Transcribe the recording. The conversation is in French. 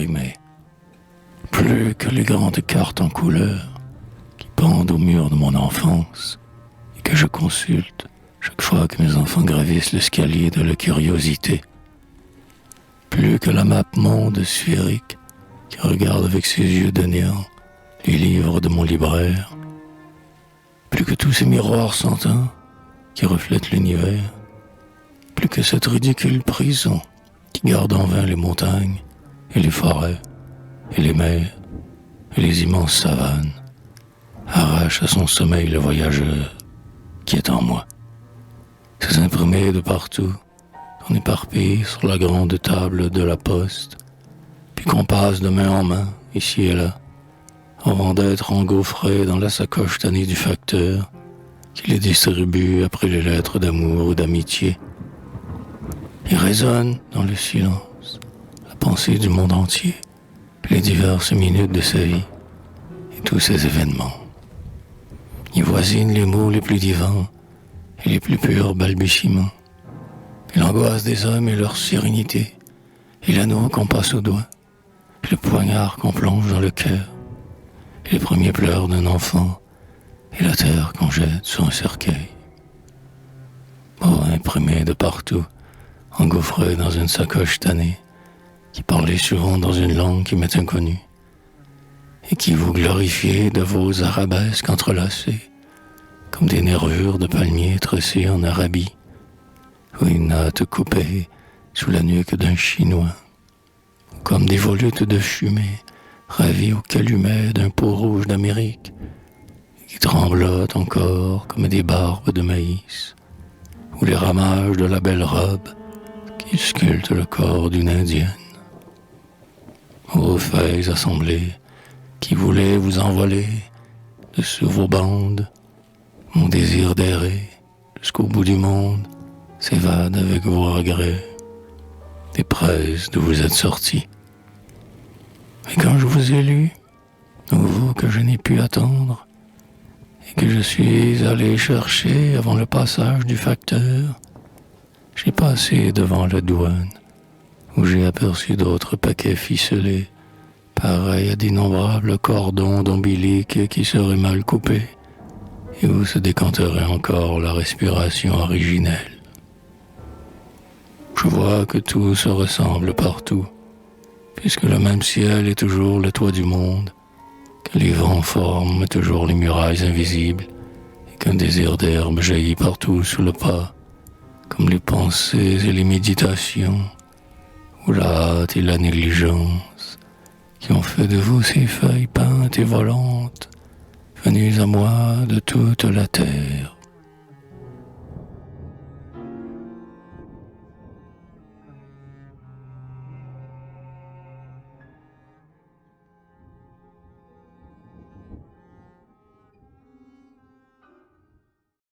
imprimées, plus que les grandes cartes en couleur qui pendent au mur de mon enfance et que je consulte chaque fois que mes enfants gravissent l'escalier de la curiosité, plus que la map monde sphérique qui regarde avec ses yeux de néant les livres de mon libraire, plus que tous ces miroirs sentants qui reflètent l'univers, plus que cette ridicule prison qui garde en vain les montagnes et les forêts et les mers et les immenses savanes, arrache à son sommeil le voyageur qui est en moi. Ces imprimés de partout, qu'on éparpille sur la grande table de la poste, puis qu'on passe de main en main, ici et là, avant d'être engouffrés dans la sacoche tannée du facteur, qui les distribue après les lettres d'amour ou d'amitié. Il résonne dans le silence la pensée du monde entier, puis les diverses minutes de sa vie et tous ses événements. Il voisine les mots les plus divins et les plus purs balbutiements, puis l'angoisse des hommes et leur sérénité, et l'anneau qu'on passe au doigt, puis le poignard qu'on plonge dans le cœur, et les premiers pleurs d'un enfant, et la terre qu'on jette sur un cercueil. Mots imprimés de partout, engouffrés dans une sacoche tannée, qui parlait souvent dans une langue qui m'est inconnue, et qui vous glorifiez de vos arabesques entrelacées, comme des nervures de palmiers tressées en Arabie, ou une natte coupée sous la nuque d'un Chinois, ou comme des volutes de fumée ravies au calumet d'un pot rouge d'Amérique, qui tremblotent encore comme des barbes de maïs, ou les ramages de la belle robe qui sculpte le corps d'une indienne. Ô feuilles assemblées, qui voulaient vous envoler de sous vos bandes, mon désir d'errer jusqu'au bout du monde s'évade avec vos regrets des presses d'où vous êtes sortis. Et quand je vous ai lu, vous que je n'ai pu attendre, et que je suis allé chercher avant le passage du facteur, j'ai passé devant la douane, où j'ai aperçu d'autres paquets ficelés, pareils à d'innombrables cordons d'ombiliques qui seraient mal coupés, et où se décanterait encore la respiration originelle. Je vois que tout se ressemble partout, puisque le même ciel est toujours le toit du monde, que les vents forment toujours les murailles invisibles, et qu'un désir d'herbe jaillit partout sous le pas, comme les pensées et les méditations, ou la hâte et la négligence, qui ont fait de vous ces feuilles peintes et volantes, venues à moi de toute la terre.